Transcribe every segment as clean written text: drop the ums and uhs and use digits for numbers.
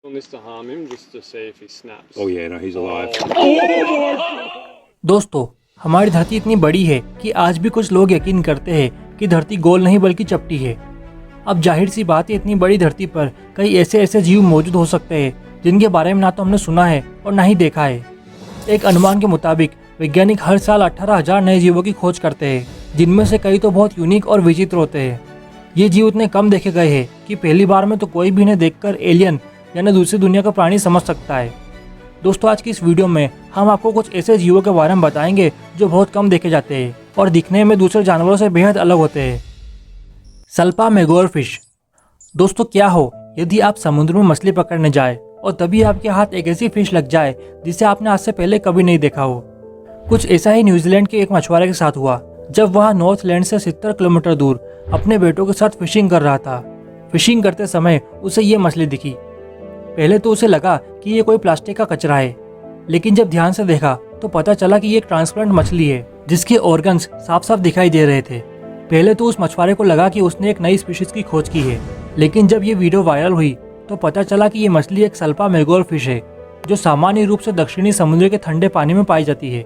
this to harm him, just to see if he snaps. Oh yeah, no, he's alive. दोस्तों, हमारी धरती इतनी बड़ी है कि आज भी कुछ लोग यकीन करते हैं कि धरती गोल नहीं बल्कि चपटी है। अब जाहिर सी बात है, इतनी बड़ी धरती पर कई ऐसे जीव मौजूद हो सकते हैं जिनके बारे में ना तो हमने सुना है और ना ही देखा है। एक अनुमान के मुताबिक वैज्ञानिक हर साल 18,000 नए जीवों की खोज करते हैं, जिनमें से कई तो बहुत यूनिक और विचित्र होते हैं। ये जीव इतने कम देखे गए हैं कि पहली बार में तो कोई भी इन्हें देखकर एलियन यानी दूसरी दुनिया का प्राणी समझ सकता है। दोस्तों, आज की इस वीडियो में हम आपको कुछ ऐसे जीवों के बारे में बताएंगे जो बहुत कम देखे जाते हैं और दिखने में दूसरे जानवरों से बेहद अलग होते हैं। सल्पामेगोर फिश। दोस्तों, क्या हो यदि आप समुद्र में मछली पकड़ने जाए और तभी आपके हाथ एक ऐसी फिश लग जाए जिसे आपने आज से पहले कभी नहीं देखा हो। कुछ ऐसा ही न्यूजीलैंड के एक मछुआरे के साथ हुआ जब वह नॉर्थलैंड से 70 किलोमीटर दूर अपने बेटों के साथ फिशिंग कर रहा था। फिशिंग करते समय उसे ये मछली दिखी। पहले तो उसे लगा कि ये कोई प्लास्टिक का कचरा है, लेकिन जब ध्यान से देखा तो पता चला कि ये एक ट्रांसप्लांट मछली है जिसके ऑर्गन्स साफ साफ दिखाई दे रहे थे। पहले तो उस मछुआरे को लगा कि उसने एक नई स्पीशीज की खोज की है, लेकिन जब ये वीडियो वायरल हुई तो पता चला कि ये मछली एक सल्पामेगोर फिश है जो सामान्य रूप से दक्षिणी समुद्र के ठंडे पानी में पाई जाती है।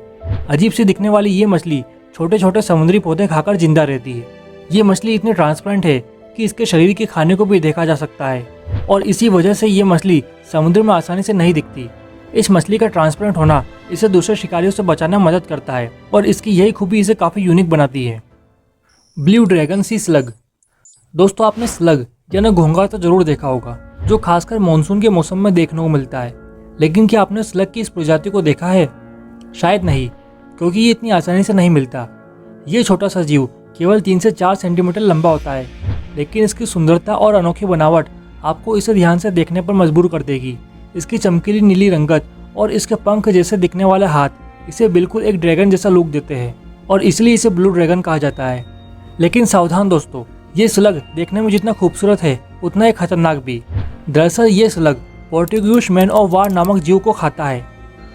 अजीब सी दिखने वाली ये मछली छोटे छोटे समुद्री पौधे खाकर जिंदा रहती है। ये मछली इतनी ट्रांसपेरेंट है कि इसके शरीर के खाने को भी देखा जा सकता है और इसी वजह से ये मछली समुद्र में आसानी से नहीं दिखती। इस मछली का ट्रांसपेरेंट होना इसे दूसरे शिकारियों से बचाने में मदद करता है और इसकी यही खूबी इसे काफ़ी यूनिक बनाती है। ब्लू ड्रैगन सी स्लग। दोस्तों, आपने स्लग यानी घोंघा तो जरूर देखा होगा, जो खासकर मानसून के मौसम में देखने को मिलता है। लेकिन क्या आपने स्लग की इस प्रजाति को देखा है? शायद नहीं, क्योंकि ये इतनी आसानी से नहीं मिलता। ये छोटा सा जीव केवल 3 से 4 सेंटीमीटर लंबा होता है, लेकिन इसकी सुंदरता और अनोखी बनावट आपको इसे ध्यान से देखने पर मजबूर कर देगी। इसकी चमकीली नीली रंगत और इसके पंख जैसे दिखने वाले हाथ इसे बिल्कुल एक ड्रैगन जैसा लुक देते हैं और इसलिए इसे ब्लू ड्रैगन कहा जाता है। लेकिन सावधान दोस्तों, ये स्लग देखने में जितना खूबसूरत है उतना ही खतरनाक भी। दरअसल ये slug Portuguese man of war नामक जीव को खाता है।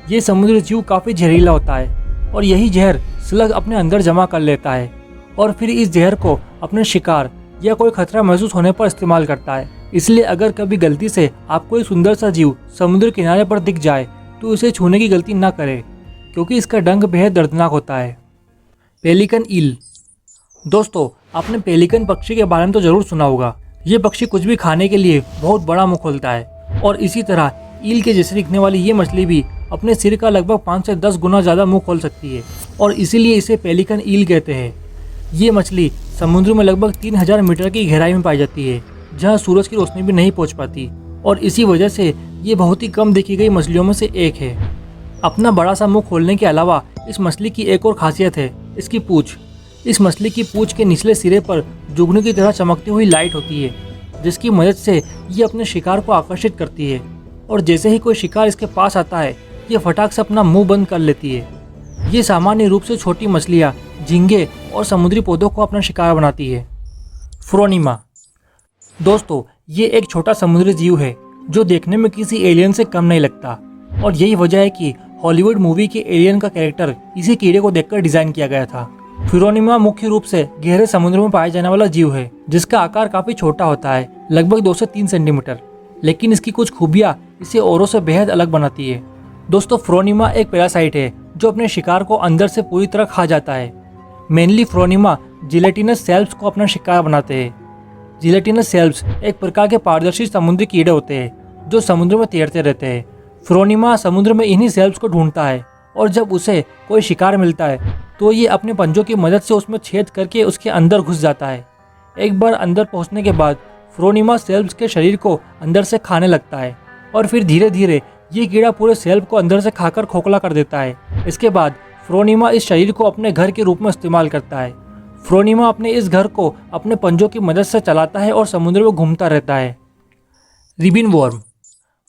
ये समुद्री जीव काफ़ी जहरीला होता है और यही जहर स्लग अपने अंदर जमा कर लेता है और फिर इस जहर को अपने शिकार या कोई खतरा महसूस होने पर इस्तेमाल करता है। इसलिए अगर कभी गलती से आपको एक सुंदर सा जीव समुद्र किनारे पर दिख जाए तो उसे छूने की गलती ना करें, क्योंकि इसका डंक बेहद दर्दनाक होता है। पेलिकन ईल। दोस्तों, आपने पेलिकन पक्षी के बारे में तो जरूर सुना होगा। ये पक्षी कुछ भी खाने के लिए बहुत बड़ा मुंह खोलता है और इसी तरह ईल के जैसे दिखने वाली ये मछली भी अपने सिर का लगभग 5 से 10 गुना ज़्यादा मुंह खोल सकती है और इसीलिए इसे पेलिकन ईल कहते हैं। ये मछली समुद्र में लगभग 3000 मीटर की गहराई में पाई जाती है, जहाँ सूरज की रोशनी भी नहीं पहुँच पाती और इसी वजह से ये बहुत ही कम देखी गई मछलियों में से एक है। अपना बड़ा सा मुंह खोलने के अलावा इस मछली की एक और खासियत है इसकी पूँछ। इस मछली की पूँछ के निचले सिरे पर जुगनू की तरह चमकती हुई लाइट होती है, जिसकी मदद से ये अपने शिकार को आकर्षित करती है और जैसे ही कोई शिकार इसके पास आता है ये फटाक से अपना मुंह बंद कर लेती है। ये सामान्य रूप से छोटी मछलियाँ, झींगे और समुद्री पौधों को अपना शिकार बनाती है। फ्रोनीमा। दोस्तों, ये एक छोटा समुद्री जीव है जो देखने में किसी एलियन से कम नहीं लगता और यही वजह है कि हॉलीवुड मूवी के एलियन का कैरेक्टर इसी कीड़े को देखकर डिजाइन किया गया था। फ्रोनीमा मुख्य रूप से गहरे समुद्र में पाया जाने वाला जीव है, जिसका आकार काफी छोटा होता है, लगभग 2 से 3 सेंटीमीटर। लेकिन इसकी कुछ खूबियाँ इसे औरों से बेहद अलग बनाती है। दोस्तों, फ्रोनीमा एक पैरासाइट है जो अपने शिकार को अंदर से पूरी तरह खा जाता है। मेनली फ्रोनीमा जिलेटिनस सेल्स को अपना शिकार बनाते हैं। जिलेटिनस सेल्स एक प्रकार के पारदर्शी समुद्री कीड़े होते हैं जो समुद्र में तैरते रहते हैं। फ्रोनीमा समुद्र में इन्हीं सेल्स को ढूंढता है और जब उसे कोई शिकार मिलता है तो ये अपने पंजों की मदद से उसमें छेद करके उसके अंदर घुस जाता है। एक बार अंदर पहुंचने के बाद फ्रोनीमा सेल्स के शरीर को अंदर से खाने लगता है और फिर धीरे धीरे ये कीड़ा पूरे सेल्फ को अंदर से खाकर खोखला कर देता है। इसके बाद फ्रोनीमा इस शरीर को अपने घर के रूप में इस्तेमाल करता है। फ्रोनीमा अपने इस घर को अपने पंजों की मदद से चलाता है और समुद्र में घूमता रहता है। Ribbon worm.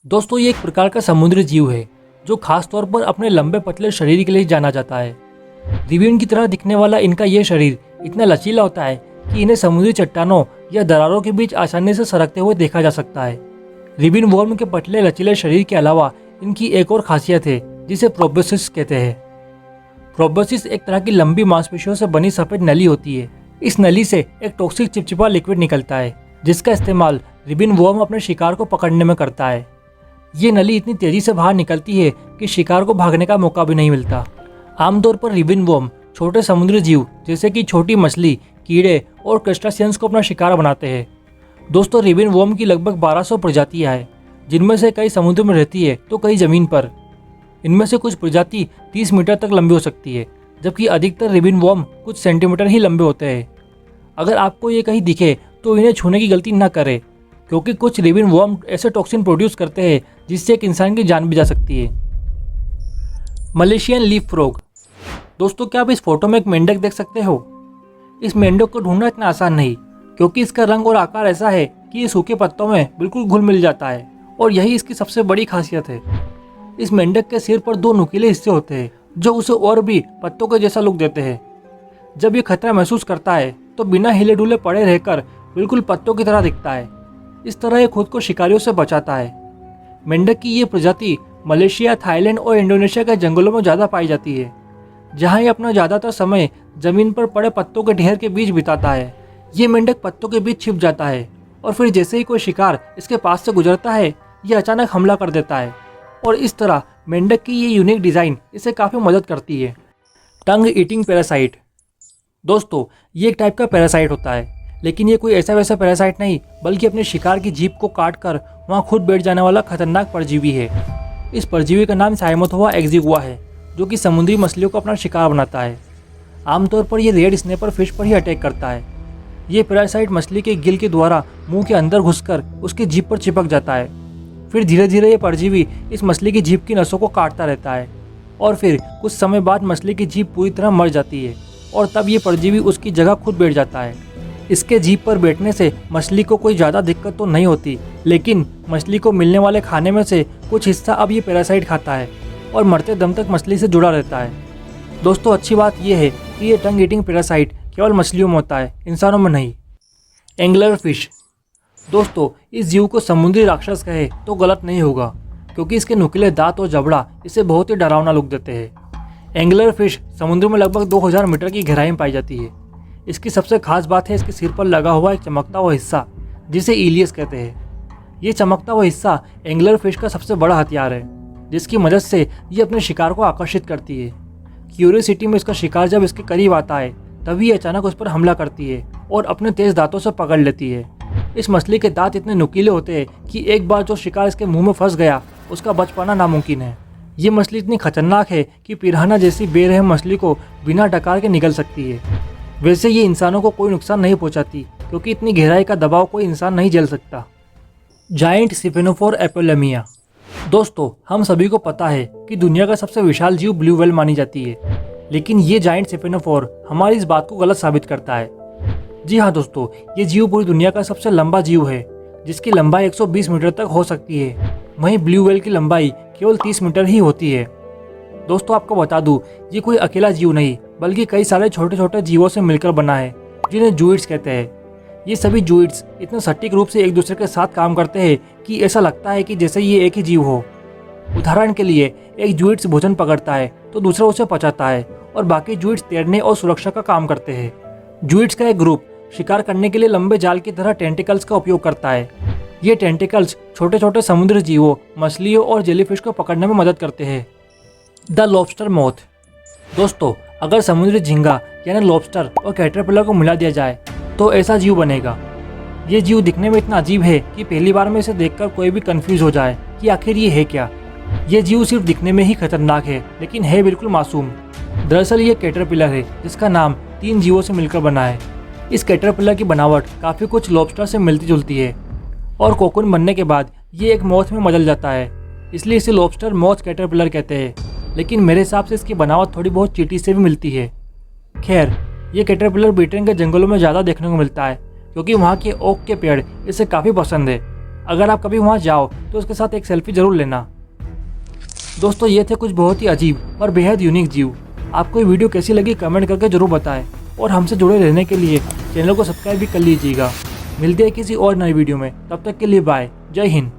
दोस्तों, ये एक प्रकार का समुद्री जीव है जो खास तौर पर अपने लंबे पतले शरीर के लिए जाना जाता है। रिबिन की तरह दिखने वाला इनका ये शरीर इतना लचीला होता है कि इन्हें समुद्री चट्टानों या दरारों के बीच आसानी से सरकते हुए देखा जा सकता है। रिबिन वॉर्म के पतले लचीले शरीर के अलावा इनकी एक और खासियत है जिसे प्रोबोसिस कहते हैं। प्रोबोसिस एक तरह की लंबी मांसपेशियों से बनी सफेद नली होती है। इस नली से एक टॉक्सिक चिपचिपा लिक्विड निकलता है जिसका इस्तेमाल रिबिन वॉर्म अपने शिकार को पकड़ने में करता है। ये नली इतनी तेजी से बाहर निकलती है कि शिकार को भागने का मौका भी नहीं मिलता। आमतौर पर रिबन वर्म छोटे समुद्री जीव जैसे कि छोटी मछली, कीड़े और क्रस्टासियंस को अपना शिकार बनाते हैं। दोस्तों, रिबन वर्म की लगभग 1200 प्रजातियां हैं, जिनमें से कई समुद्र में रहती है तो कई जमीन पर। इनमें से कुछ प्रजाति 30 मीटर तक लंबी हो सकती है, जबकि अधिकतर रिबन वर्म कुछ सेंटीमीटर ही लंबे होते हैं। अगर आपको ये कहीं दिखे तो इन्हें छूने की गलती न करें, क्योंकि कुछ रिबन वर्म ऐसे टॉक्सिन प्रोड्यूस करते हैं जिससे एक इंसान की जान भी जा सकती है। Malaysian leaf frog. दोस्तों, क्या आप इस फोटो में एक मेंढक देख सकते हो? इस मेंढक को ढूंढना इतना आसान नहीं, क्योंकि इसका रंग और आकार ऐसा है कि ये सूखे पत्तों में बिल्कुल घुल मिल जाता है, और यही इसकी सबसे बड़ी खासियत है। इस मेंढक के सिर पर 2 नुकीले हिस्से होते हैं जो उसे और भी पत्तों के जैसा लुक देते हैं। जब ये खतरा महसूस करता है तो बिना हिले डुले पड़े रहकर बिल्कुल पत्तों की तरह दिखता है। इस तरह ये खुद को शिकारियों से बचाता है। मेंढक की ये प्रजाति मलेशिया, थाईलैंड और इंडोनेशिया के जंगलों में ज़्यादा पाई जाती है, जहाँ ये अपना ज़्यादातर समय जमीन पर पड़े पत्तों के ढेर के बीच बिताता है। ये मेंढक पत्तों के बीच छिप जाता है और फिर जैसे ही कोई शिकार इसके पास से गुजरता है, ये अचानक हमला कर देता है, और इस तरह मेंढक की ये यूनिक डिज़ाइन इसे काफ़ी मदद करती है। टंग ईटिंग पैरासाइट। दोस्तों, ये एक टाइप का पैरासाइट होता है, लेकिन ये कोई ऐसा वैसा पैरासाइट नहीं, बल्कि अपने शिकार की जीभ को काट कर वहाँ खुद बैठ जाने वाला खतरनाक परजीवी है। इस परजीवी का नाम साइमोथोआ एक्जिगुआ है, जो कि समुद्री मछलियों को अपना शिकार बनाता है। आमतौर पर यह रेड स्नैपर फिश पर ही अटैक करता है। ये पैरासाइट मछली के गिल के द्वारा मुंह के अंदर घुसकर उसकी जीभ पर चिपक जाता है। फिर धीरे धीरे ये परजीवी इस मछली की जीभ की नसों को काटता रहता है, और फिर कुछ समय बाद मछली की जीभ पूरी तरह मर जाती है, और तब ये परजीवी उसकी जगह खुद बैठ जाता है। इसके जीभ पर बैठने से मछली को कोई ज़्यादा दिक्कत तो नहीं होती, लेकिन मछली को मिलने वाले खाने में से कुछ हिस्सा अब ये पैरासाइट खाता है और मरते दम तक मछली से जुड़ा रहता है। दोस्तों, अच्छी बात यह है कि ये टंग ईटिंग पैरासाइट केवल मछलियों में होता है, इंसानों में नहीं। Angler fish. दोस्तों, इस जीव को समुद्री राक्षस कहे तो गलत नहीं होगा, क्योंकि इसके नुकीले दांत और जबड़ा इसे बहुत ही डरावना लुक देते हैं। एंगलर फिश समुद्र में लगभग 2000 मीटर की गहराई में पाई जाती है। इसकी सबसे खास बात है इसके सिर पर लगा हुआ एक चमकता हुआ हिस्सा, जिसे इलियस कहते हैं। ये चमकता हुआ हिस्सा एंगलर फिश का सबसे बड़ा हथियार है, जिसकी मदद से ये अपने शिकार को आकर्षित करती है। क्यूरियोसिटी में इसका शिकार जब इसके करीब आता है, तभी अचानक उस पर हमला करती है और अपने तेज दांतों से पकड़ लेती है। इस मछली के दांत इतने नुकीले होते हैं कि एक बार जो शिकार इसके मुंह में फंस गया, उसका बच पाना नामुमकिन है। ये मछली इतनी खतरनाक है कि पिरान्हा जैसी बेरहम मछली को बिना डकार के निगल सकती है। वैसे ये इंसानों को कोई नुकसान नहीं पहुंचाती, क्योंकि इतनी गहराई का दबाव कोई इंसान नहीं झेल सकता। जायंट सिफेनोफोर एपोलेमिया। दोस्तों, हम सभी को पता है कि दुनिया का सबसे विशाल जीव ब्लू व्हेल मानी जाती है, लेकिन ये जायंट सिफेनोफोर हमारी इस बात को गलत साबित करता है। जी हाँ दोस्तों, ये जीव पूरी दुनिया का सबसे लंबा जीव है, जिसकी लंबाई 120 मीटर तक हो सकती है। वहीं ब्लू व्हेल की लंबाई केवल 30 मीटर ही होती है। दोस्तों, आपको बता दूं, ये कोई अकेला जीव नहीं, बल्कि कई सारे छोटे छोटे जीवों से मिलकर बना है, जिन्हें जूइट्स कहते हैं। ये सभी जूइट्स इतने सटीक रूप से एक दूसरे के साथ काम करते हैं कि ऐसा लगता है कि जैसे ये एक ही जीव हो। उदाहरण के लिए, एक जूइट्स भोजन पकड़ता है तो दूसरा उसे पचाता है, और बाकी जूइट्स तैरने और सुरक्षा का काम करते हैं। जूइट्स का एक ग्रुप शिकार करने के लिए लंबे जाल की तरह टेंटिकल्स का उपयोग करता है। ये टेंटिकल्स छोटे छोटे समुद्री जीवों, मछलियों और जेलीफिश को पकड़ने में मदद करते हैं। The lobster moth. दोस्तों, अगर समुद्री झींगा यानी लॉबस्टर और कैटरपिलर को मिला दिया जाए तो ऐसा जीव बनेगा। ये जीव दिखने में इतना अजीब है कि पहली बार में इसे देखकर कोई भी कंफ्यूज हो जाए कि आखिर ये है क्या। ये जीव सिर्फ दिखने में ही खतरनाक है, लेकिन है बिल्कुल मासूम। दरअसल ये कैटरपिलर है, जिसका नाम 3 जीवों से मिलकर बना है। इस कैटरपिलर की बनावट काफ़ी कुछ लॉबस्टर से मिलती जुलती है, और कोकून बनने के बाद ये एक मॉथ में बदल जाता है, इसलिए इसे लॉबस्टर मॉथ कैटरपिलर कहते हैं। लेकिन मेरे हिसाब से इसकी बनावट थोड़ी बहुत चींटी से भी मिलती है। खैर, ये कैटरपिलर ब्रिटेन के जंगलों में ज़्यादा देखने को मिलता है, क्योंकि वहाँ के ओक के पेड़ इसे काफ़ी पसंद है। अगर आप कभी वहाँ जाओ तो उसके साथ एक सेल्फी ज़रूर लेना। दोस्तों, ये थे कुछ बहुत ही अजीब और बेहद यूनिक जीव। आपको ये वीडियो कैसी लगी कमेंट करके ज़रूर बताएं, और हमसे जुड़े रहने के लिए चैनल को सब्सक्राइब भी कर लीजिएगा। मिलते हैं किसी और नई वीडियो में, तब तक के लिए बाय, जय हिंद।